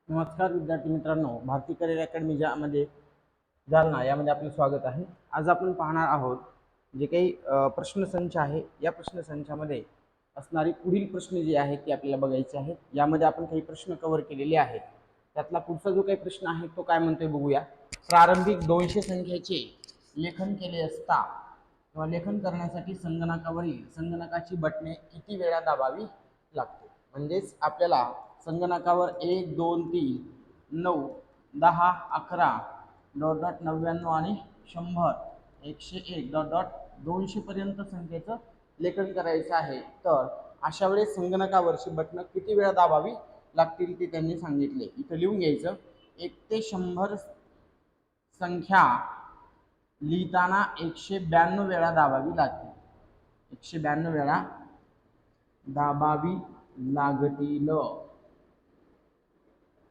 नमस्कार विद्यार्थी मित्रांनो, भारती करिअर अकॅडमी मध्ये जालना यामध्ये आपले स्वागत आहे। आज आपण पाहणार आहोत जे काही प्रश्नसंच आहे। या प्रश्नसंचामध्ये असणारे पुढील प्रश्न जे आहेत ते आपल्याला बघायचे आहेत। यामध्ये आपण काही प्रश्न कव्हर केलेले आहेत। त्यातला पुढचा जो काही प्रश्न आहे तो काय म्हणतोय बघूया। प्रारंभिक 200 संख्येचे लेखन केले असता किंवा लेखन करण्यासाठी संगणकावरील संगणकाची बटणे किती वेळा दाबावी लागते। म्हणजेच आपल्याला संगणकावर 1 2 3 9 10 11 डॉट डॉट 99 आणि 100 101 डॉट डॉट 200 पर्यंत संख्येचं लेखन करायचं आहे। तर अशा वेळेस संगणकावरची बटणं किती वेळा दाबावी लागतील ते त्यांनी सांगितले। इथं लिहून घ्यायचं 1 ते 100 संख्या लिहिताना 192 वेळा दाबावी लागते। 192 वेळा दाबावी लागतील।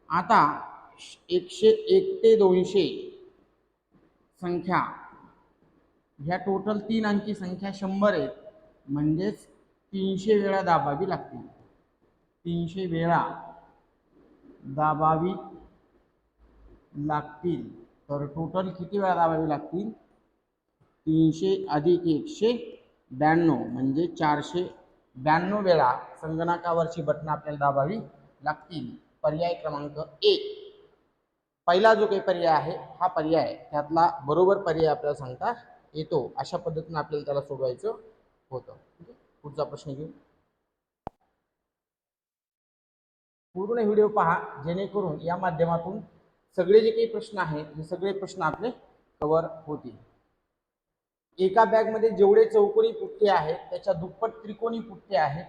आता 101 ते 200 संख्या ह्या टोटल 3 अंकी संख्या 100 आहेत, म्हणजेच 300 वेळा दाबावी लागतील। 300 वेळा दाबावी लागतील। तर टोटल किती वेळा दाबावी लागतील? 300 अधिक 192 म्हणजे 492 वेळा संगणकावरची बटणं आपल्याला दाबावी लागतील। पर्याय क्रमांक 1 पहिला जो काही पर्याय आहे हा पर्याय त्यातला बरोबर पर्याय आपल्याला सांगता येतो। अशा पद्धतीने आपल्याला त्याला सोडवायचं होतं। पुढचा प्रश्न घेऊ। पूर्ण व्हिडिओ पहा जेणेकरून या माध्यमातून सगळे जे काही प्रश्न आहेत हे सगळे प्रश्न आपले कव्हर होतील। एका बॅगमध्ये जेवढे चौकोनी पुठ्ठे आहेत त्याच्या दुप्पट त्रिकोणी पुठ्ठे आहेत।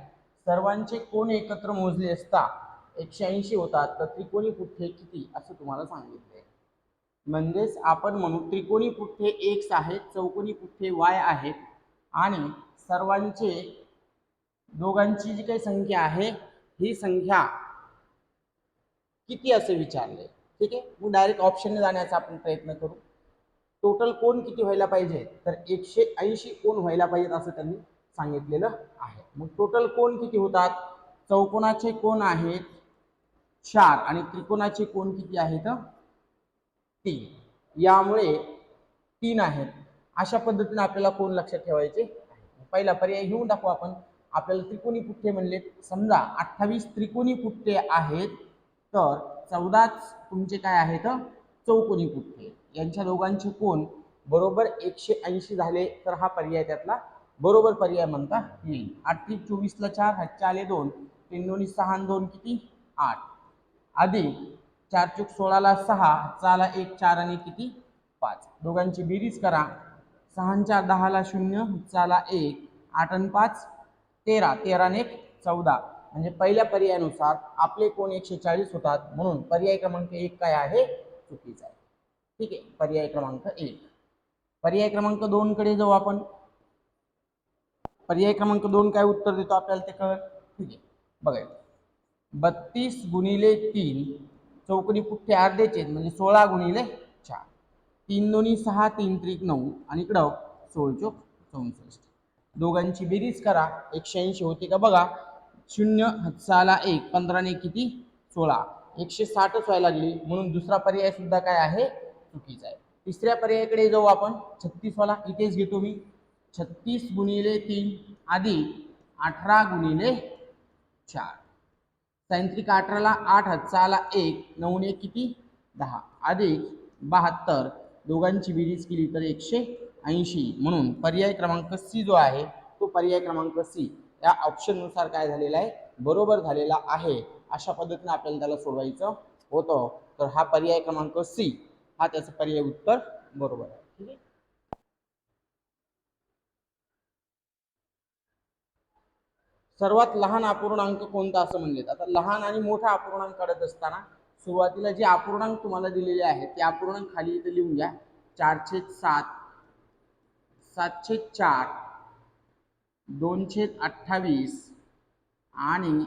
सर्वांचे कोण एकत्र मोजले असता 180 होतात, तर त्रिकोणी पुठ्ठे किती असं तुम्हाला सांगितले। म्हणजेच आपण म्हणू त्रिकोणी पुठ्ठे x आहेत, चौकोनी पुठ्ठे y आहेत आणि सर्वांचे दोघांची जी काही संख्या आहे ही संख्या किती असे विचारले। ठीक आहे, मग डायरेक्ट ऑप्शनने जाण्याचा आपण प्रयत्न करू। टोटल कोण किती व्हायला पाहिजे, तर 180 कोण व्हायला पाहिजेत असं त्यांनी सांगितलेलं आहे। मग टोटल कोण किती होतात? चौकोनाचे कोण आहेत 4 आणि त्रिकोणाचे कोण किती आहेत 3, यामुळे 3 आहेत। अशा पद्धतीने आपल्याला कोण लक्षात ठेवायचे। पहिला पर्याय घेऊन दाखवू आपण। आपल्याला त्रिकोणी पुठ्ठे म्हणले, समजा 28 त्रिकोणी पुठ्ठे आहेत तर 14 तुमचे काय आहेत चौकोनी पुठ्ठे। यांच्या दोघांचे कोण बरोबर 180 झाले तर हा पर्याय त्यातला बरोबर पर्याय म्हणता येईल। 8 त्रिक 24 ला 4 हातचे आले 2, 3 दोन्ही 6 आणि 2 किती 8 अधिक 4 चूक 16 ला 6 हातचा आला 1 4 आणि किती 5। दोघांची बेरीज करा। 6 आणि 4 10 ला 0 हातचा आला 1 8 आणि 5 13 13 आणि 1 14। म्हणजे पहिल्या पर्यायानुसार आपले कोण 140 होतात, म्हणून पर्याय क्रमांक 1 काय आहे चुकीचा आहे। ठीक आहे, पर्याय क्रमांक 1। पर्याय क्रमांक 2 कडे जाऊ आपण। पर्याय क्रमांक 2 काय उत्तर देतो आपल्याला ते कळलं। ठीक आहे, बघा 32 गुणिले 3 चौकोनी पुठ्ठे अर्धेचे म्हणजे 16 गुणिले 4, 3 दोन्ही 6 3 त्रिक 9 आणि इकडं 16 चोक 64। दोघांची बेरीज करा 180 होते का बघा। 0 हातचा आला 1 15 ने किती 16 160च व्हायला लागली, म्हणून दुसरा पर्याय सुद्धा काय आहे चुकीचा आहे। तिसऱ्या पर्यायाकडे जाऊ आपण। 36 वाला इथेच घेतो मी। 36 गुणिले 3 अधिक 18 गुणिले 4, 18 ला 8 हातचा आला 1 9 ने किती 10 अधिक 72। दोघांची बेरीज केली तर 180, म्हणून पर्याय क्रमांक सी जो आहे तो पर्याय क्रमांक सी या ऑप्शन नुसार काय झालेला आहे बरोबर झालेला आहे। अशा पद्धतीने आपल्याला त्याला सोडवायचं होतं। तर हा पर्याय क्रमांक सी हा त्याचं पर्याय उत्तर बरोबर आहे। ठीक आहे, सर्वात लहान अपूर्णांक कोणता असं म्हणले। आता लहान आणि मोठा अपूर्णांक काढत असताना सुरुवातीला जे अपूर्णांक तुम्हाला दिलेले आहेत ते अपूर्णांक खाली इथे लिहून घ्या। 4/7 7/4 2/28 आणि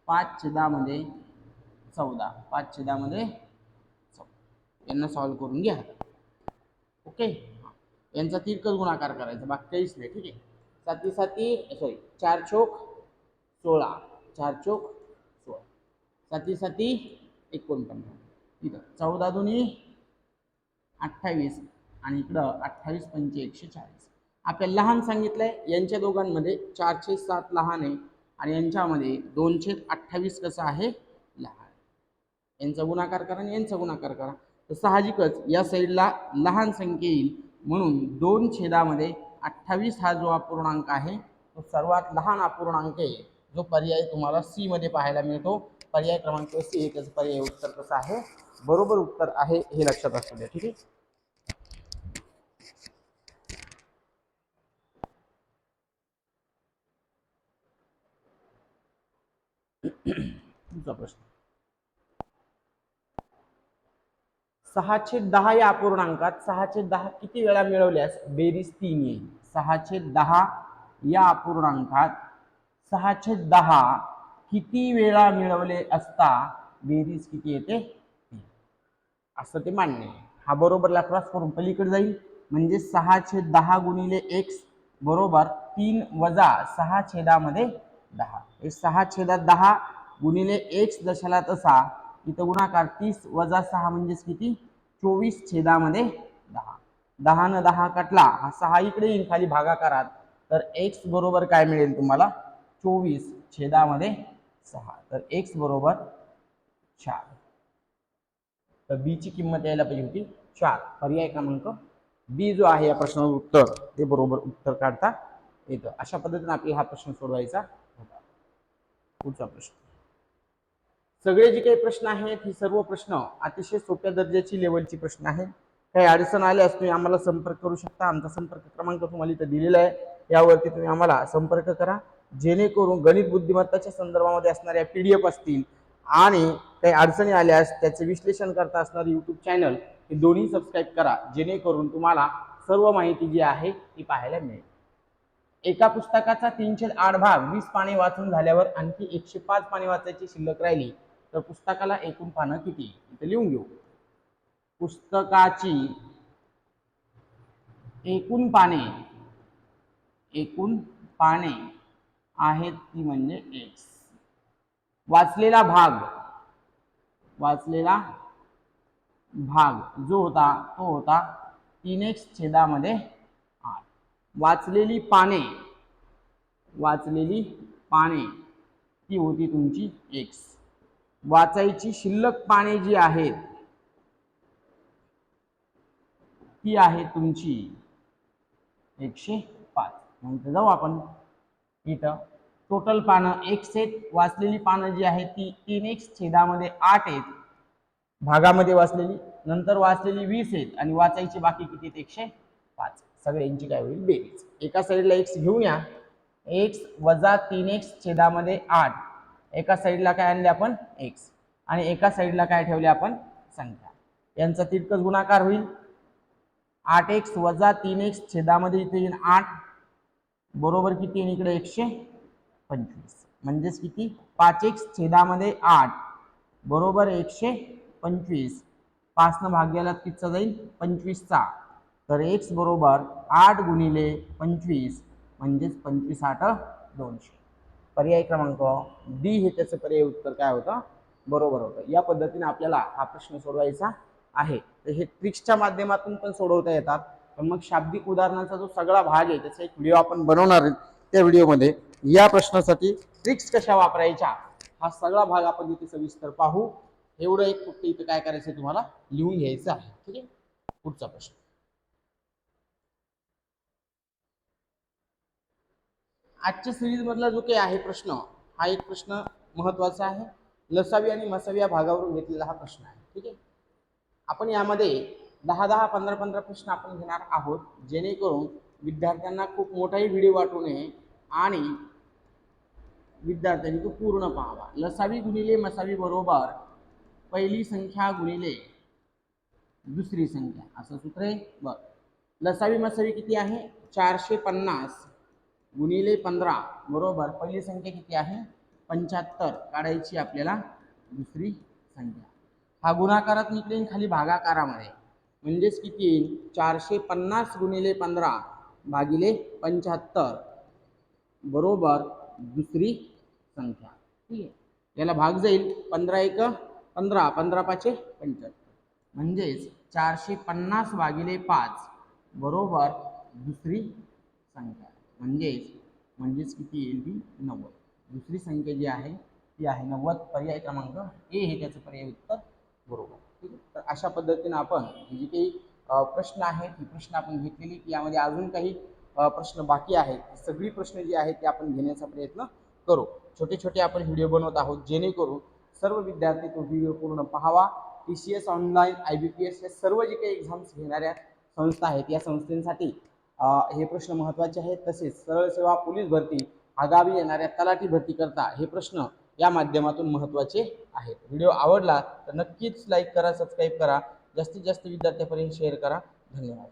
5/10 14 5/10 यांना सॉल्व करून घ्या। ओके, यांचा तिरकस गुणाकार करायचा, बाकी काहीच नाही। ठीक आहे, 4 चोक 16 4 चोक 16 7 49. इथं 14 दुनी 28 आणि इकडं 28 पंचे 140. आपल्याला लहान सांगितलंय, यांच्या दोघांमध्ये 4/7 लहान आहे आणि यांच्यामध्ये 2/28 कसं आहे लहान. यांचा गुणाकार करा आणि यांचा गुणाकार करा, तर साहजिकच या साईडला लहान संख्या येईल, म्हणून 2/28 हा जो अपूर्णांक आहे तो सर्वात लहान अपूर्णांक आहे, जो पर्याय तुम्हाला सी मध्ये पाहायला मिळतो. पर्याय क्रमांक सी त्याचं पर्याय उत्तर कसं आहे, बरोबर उत्तर आहे, हे लक्षात असू द्या. ठीक आहे. तुमचा प्रश्न 6/10 या अपूर्णांकात 6/10 किती वेळा मिळवल्यास बेरीज 3 येईल. 6/10 या अपूर्णांकात 6/10 किती वेळा मिळवले असता बेरीज किती येते असं ते मान्य आहे. हा बरोबरला क्रॉस करून पलीकडे जाईल, म्हणजे 6/10 गुणिले x बरोबर 3 वजा 6/10. हे 6/10 गुणिले x दशाला तसा, इथं गुणाकार 30 वजा 6 म्हणजेच किती 24/10. 10 न 10 कटला, हा 6 इकडे येईल खाली भागाकारात, तर x बरोबर काय मिळेल तुम्हाला 24/6. तर x बरोबर 4. तर बी ची किंमत यायला पाहिजे होती 4. पर्याय क्रमांक बी जो आहे या प्रश्नाचं उत्तर ते बरोबर उत्तर काढता येतं. अशा पद्धतीने आपल्याला हा प्रश्न सोडवायचा होता. पुढचा प्रश्न, सगळे जे काही प्रश्न आहेत हे सर्व प्रश्न अतिशय सोप्या दर्जाची लेवलची प्रश्न आहेत. काही अडचण आल्यास तुम्ही आम्हाला संपर्क करू शकता. आमचा संपर्क क्रमांक तुम्हाला इथं दिलेला आहे, यावरती तुम्ही आम्हाला संपर्क करा, जेणेकरून गणित बुद्धिमत्ताच्या संदर्भामध्ये असणाऱ्या PDF असतील आणि काही अडचणी आल्यास त्याचे विश्लेषण करता असणारे YouTube चॅनल हे दोन्ही सबस्क्राईब करा, जेणेकरून तुम्हाला सर्व माहिती जी आहे ती पाहायला मिळेल. एका पुस्तकाचा 3/8 भाग 20 पाने वाचून झाल्यावर आणखी 105 पाने वाचायची शिल्लक राहिली, तर पुस्तकाला एकूण पानं किती, इथे लिहून घेऊ. पुस्तकाची एकूण पाने आहेत ती म्हणजे x. वाचलेला भाग जो होता तो होता 3x/8. वाचलेली पाने ती होती तुमची x. वाचायची शिल्लक पाने जी आहेत ती आहे तुमची 105. नंतर जाऊ आपण इथं टोटल पानं x आहेत, वाचलेली पानं जी आहेत ती 3x/8 आहेत भागामध्ये वाचलेली, नंतर वाचलेली 20 आहेत आणि वाचायची बाकी किती आहेत 105. सगळ्यांची काय होईल बेरीज. एका साईडला x घेऊन या, x वजा 3x/8. एका साईडला काय आणले आपण x आणि एका साईडला काय ठेवले आपण संख्या, यांचा तिरकस गुणाकार होईल. 8x वजा 3x/8 इथे येईल 8 बरोबर किती येईल इकडे 125. म्हणजेच किती 5x/8 बरोबर 125. 5 न भाग गेला कितीचा जाईल 25चा. तर x बरोबर 8 गुणिले 25 म्हणजेच 25/8 200. पर्याय क्रमांक डी हे त्याचं पर्याय उत्तर काय होतं बरोबर होतं. या पद्धतीने आपल्याला हा प्रश्न सोडवायचा आहे. तर हे ट्रिक्सच्या माध्यमातून पण सोडवता येतात, पण मग शाब्दिक उदाहरणाचा जो सगळा भाग आहे त्याचा एक व्हिडिओ आपण बनवणार आहे. त्या व्हिडिओमध्ये या प्रश्नासाठी ट्रिक्स कशा वापरायच्या हा सगळा भाग आपण इथे सविस्तर पाहू. एवढं एक फक्त इथे काय करायचं तुम्हाला लिहून घ्यायचं आहे. ठीक आहे. पुढचा प्रश्न, आजच्या सिरीज मधला जो काही आहे प्रश्न, हा एक प्रश्न महत्वाचा आहे. लसावी आणि मसावी या भागावरून घेतलेला हा प्रश्न आहे. ठीक आहे. आपण यामध्ये 10-10, 15-15 प्रश्न आपण घेणार आहोत, जेणेकरून विद्यार्थ्यांना खूप मोठाही व्हिडिओ वाटू नये आणि विद्यार्थ्यांनी तो पूर्ण पाहावा. लसावी गुणिले मसावी बरोबर पहिली संख्या गुणिले दुसरी संख्या असं सूत्र आहे. बघ, लसावी मसावी किती आहे 450 गुणिले 15 बरोबर पहिली संख्या किती आहे 75 काढायची आपल्याला दुसरी संख्या. हा गुणाकारात निघेल खाली भागाकारामध्ये, म्हणजेच किती येईल 450 गुणिले 15 भागिले 75 बरोबर दुसरी संख्या. ठीक आहे. याला भाग जाईल 15 × 1 = 15 15 पाचे 75 म्हणजेच 450 भागिले 5 बरोबर दुसरी संख्या म्हणजेच किती येईल ती 90. दुसरी संख्या जी आहे ती आहे 90. पर्याय क्रमांक ए हे त्याचं पर्याय उत्तर बरोबर. ठीक आहे. तर अशा पद्धतीने आपण जी काही प्रश्न आहेत ही प्रश्न आपण घेतलेली की यामध्ये अजून काही प्रश्न बाकी आहेत. सगळी प्रश्न जी आहेत ते आपण घेण्याचा प्रयत्न करू. छोटे छोटे आपण व्हिडिओ बनवत आहोत जेणेकरून सर्व विद्यार्थी तो व्हिडिओ पूर्ण पाहावा. TCS ऑनलाईन IBPS हे सर्व जे काही एक्झाम्स घेणाऱ्या संस्था आहेत या संस्थेसाठी हे प्रश्न महत्त्वाचे आहेत. तसेच सरळ सेवा पोलीस भरती आगामी येणाऱ्या तलाठी भरती करता हे प्रश्न या माध्यमातून महत्त्वाचे आहेत. व्हिडिओ आवडला तर नक्कीच लाईक करा, सबस्क्राईब करा, जास्तीत जास्त विद्यार्थ्यांपर्यंत शेअर करा. धन्यवाद.